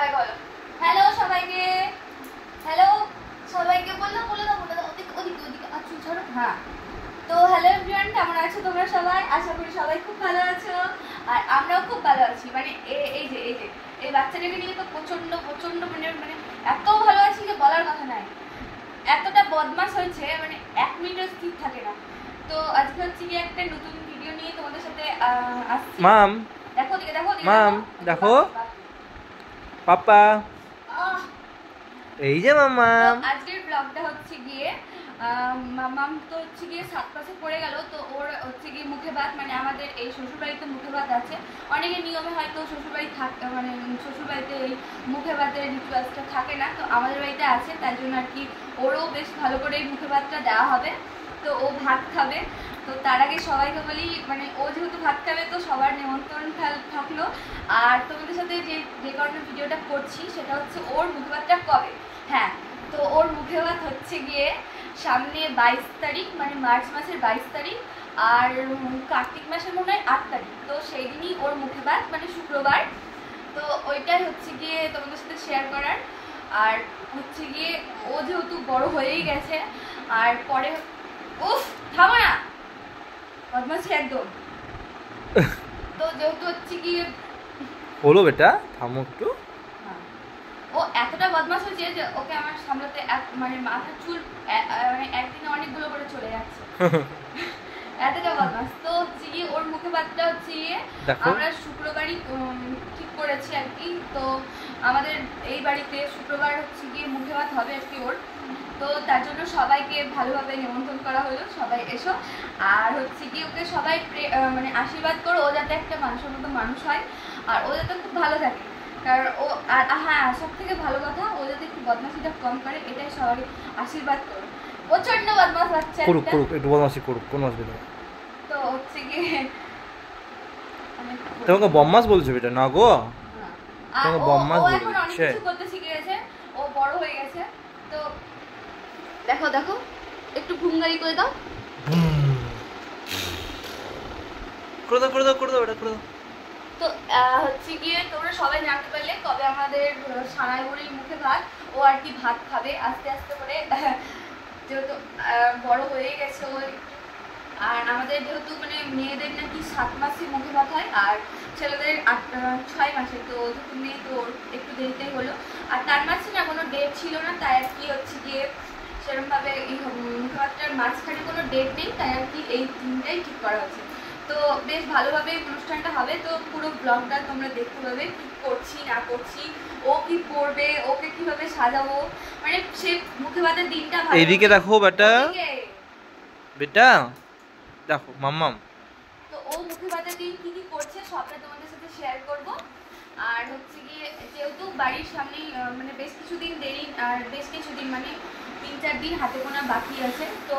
সবাই বলো হ্যালো সবাইকে, হ্যালো সবাইকে বললাম, বলে দাও ওদিকে ওদিকে ওদিকে আচ্ছা ছাড়ো। হ্যাঁ, তো হ্যালো এভরিওয়ান, কেমন আছো তোমরা সবাই? আশা করি সবাই খুব ভালো আছো, আর আমরাও খুব ভালো আছি। মানে এই বাচ্চাটাকে নিয়ে তো প্রচন্ড প্রচন্ড মানে মানে এত ভালো আছি যে বলার কথা নাই। এতটা বদমাশ হয়েছে, মানে এক মিনিটও স্থির থাকে না। তো আজকে হচ্ছে কি একটা নতুন ভিডিও নিয়ে তোমাদের সাথে আসছি। মাম দেখো দিকে দেখো মাম দেখো পাপা, এই যে মামাম। আজকের ব্লগটা হচ্ছে গিয়ে মামাম তো হচ্ছে গিয়ে 7 ক্লাসে পড়ে গেল। তো ওর হচ্ছে গিয়ে মুখে ভাত, মানে আমাদের এই শ্বশুরবাড়িতে মুখে ভাত আছে। অনেকের নিয়মে হয়তো শ্বশুরবাড়ি মানে শ্বশুরবাড়িতে এই মুখে ভাতের রিচুয়ালসটা থাকে না, তো আমাদের বাড়িতে আছে। তাই জন্য আর কি ওরও বেশ ভালো করে এই মুখে ভাতটা দেওয়া হবে। তো ও ভাত খাবে। তো তার আগে সবাইকে বলি, মানে ও যেহেতু ভাত খাবে তো সবার নিমন্ত্রণ থাকলো। আর তোমাদের সাথে যে কারণে ভিডিওটা করছি সেটা হচ্ছে ওর মুখে ভাতটা কবে। হ্যাঁ, তো ওর মুখে ভাত হচ্ছে গিয়ে সামনে 22 তারিখ, মানে মার্চ মাসের 22 তারিখ, আর কার্তিক মাসের মনে হয় 8 তারিখ। তো সেই দিনই ওর মুখে ভাত, মানে শুক্রবার। তো ওইটাই হচ্ছে গিয়ে তোমাদের সাথে শেয়ার করার। আর হচ্ছে গিয়ে ও যেহেতু বড় হয়েই গেছে, আর পরে উফ থামো না বদমাশি একদম। তো যেহেতু হচ্ছে গিয়ে বলো বেটা থামো একটু। ও এতটা বদমাশ হয়েছে যে ওকে আমার সামলাতে মানে মাথার চুল মানে একদিনে অনেকগুলো করে চলে যাচ্ছে। এতটা বদমাশ। তো হচ্ছে গিয়ে ওর মুখে ভাতটা হচ্ছে গিয়ে আমরা শুক্রবারই ঠিক করেছি আর কি। তো আমাদের এই বাড়িতে শুক্রবার হচ্ছে গিয়ে মুখে ভাত হবে আর কি ওর। তো তার জন্য সবাইকে ভালোভাবে নিমন্ত্রণ করা হলো, সবাই এসো। আর হচ্ছে কি ওকে সবাই মানে আশীর্বাদ করো, ও যাতে একটা মানুষের মতো মানুষ হয়, আর ও যাতে খুব ভালো থাকে। কারণ ও, আর হ্যাঁ সব থেকে ভালো কথা, ও যাতে একটু বদমাশিটা কম করে, এটাই সবাই আশীর্বাদ করো। প্রচন্ড বদমাশ বাচ্চা, করুক করুক একটু বদমাশি করুক, কোনো অসুবিধা নেই। তো হচ্ছে গিয়ে তোমাকে বদমাশ বলছো বেটা? না গো, আর তোমাকে বদমাশ ও এখন অনেক বলছে। কিছু করতে শিখে গেছে, ও বড় হয়ে গেছে। তো দেখো দেখো একটু ভুঙ্গারি করে দাও, করে দাও করে দাও করে দাও, এটা করে দাও। তো হচ্ছে গিয়ে তোমরা সবাই জানতে পারলে কবে আমাদের সানাই বুড়ির মুখে ভাত। ও আর কি ভাত খাবে আস্তে আস্তে করে, যেহেতু বড় হয়ে গেছে ওই। আর আমাদের যেহেতু মানে মেয়েদের নাকি 7 মাসে মুখে ভাত হয়, আর ছেলেদের 6 মাসে। তো যেহেতু মেয়ে তো একটু দেরিতেই হলো। আর তার মাঝে না কোনো ডেট ছিল না, তাই আর কি হচ্ছে গিয়ে সেরকমভাবে এই মুখে ভাতটার মাঝখানে কোনো ডেট নেই, তাই আর কি এই দিনটাই ঠিক করা হয়েছে। তো বেশ ভালোভাবে অনুষ্ঠানটা হবে। তো পুরো ব্লগটা তোমরা দেখতে পাবে, কি করছি না করছি, ও কি করবে, ওকে কিভাবে সাজাবো, মানে সে মুখে ভাতের দিনটা ভালো। এইদিকে দেখো বেটা, বেটা দেখো মাম্মাম। তো ও মুখে ভাতের দিন কি কি করছে সবটা তোমাদের সাথে শেয়ার করব। আর হচ্ছে গিয়ে যেহেতু বাড়ির সামনেই মানে বেশ কিছুদিন দেরি, আর বেশ কিছুদিন মানে 3-4 দিন হাতে গোনা বাকি আছে। তো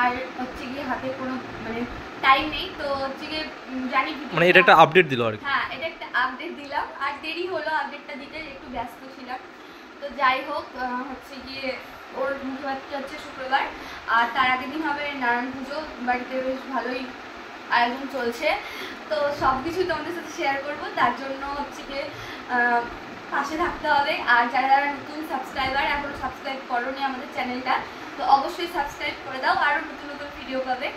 আর হচ্ছে গিয়ে হাতে কোনো মানে টাইম নেই। তো হচ্ছে গিয়ে জানি মানে এটা একটা আপডেট দিল আর কি। হ্যাঁ, এটা একটা আপডেট দিলাম, আর দেরি হলো আপডেটটা দিতে, একটু ব্যস্ত ছিলাম। তো যাই হোক, হচ্ছে গিয়ে ওর মুখে ভাতটা হচ্ছে শুক্রবার। আর তার আগের দিন হবে নারায়ণ পুজো, বাড়িতে বেশ ভালোই আয়োজন চলছে। তো সব কিছুই তোমাদের সাথে শেয়ার করবো, তার জন্য হচ্ছে গিয়ে পাশে থাকতে হবে। আর যারা যারা নতুন সাবস্ক্রাইবার, এখনো সাবস্ক্রাইব করোনি আমাদের চ্যানেলটা, তো অবশ্যই সাবস্ক্রাইব করে দাও, আরও নতুন নতুন ভিডিও পাবে।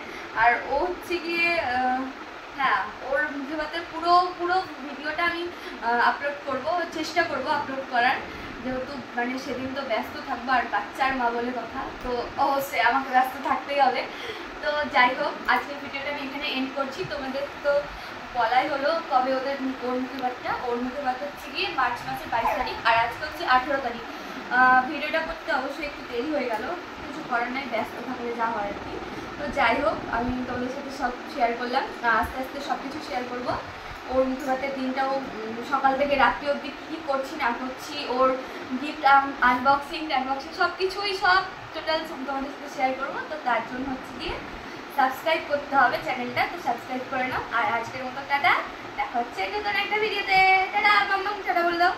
আর ও হচ্ছে গিয়ে হ্যাঁ, ওর মুখে ভাতের পুরো পুরো ভিডিওটা আমি আপলোড করব, চেষ্টা করব আপলোড করার, যেহেতু মানে সেদিন তো ব্যস্ত থাকবো, আর বাচ্চার মা বলে কথা, তো অবশ্যই আমাকে ব্যস্ত থাকতেই হবে। তো যাই হোক, আজকের ভিডিওটা আমি এখানে এন্ড করছি। তোমাদের তো বলাই হলো কবে ওদের ওর মুখে ভাতটা। ওর মুখে ভাত হচ্ছে গিয়ে মার্চ মাসের 22 তারিখ, আর আজকে হচ্ছে 18 তারিখ। ভিডিওটা করতে অবশ্যই একটু দেরি হয়ে গেল, কিছু করার নাই, ব্যস্ত থাকলে যা হয় আর কি। তো যাই হোক, আমি তোমাদের সাথে সব শেয়ার করলাম, আস্তে আস্তে সব কিছু শেয়ার করবো। ওর মুখে ভাতের দিনটাও সকাল থেকে রাত্রি অবধি কী করছি না করছি, ওর গিফট আনবক্সিং সব কিছুই, সব টোটাল তোমাদের সাথে শেয়ার করবো। তো তার জন্য হচ্ছে গিয়ে সাবস্ক্রাইব করতে হবে চ্যানেলটা, তো সাবস্ক্রাইব করে নাও। আর আজকের মতো টাটা, দেখা হচ্ছে নতুন একটা ভিডিওতে। টাটা মাম্মাম, টাটা বলে দাও।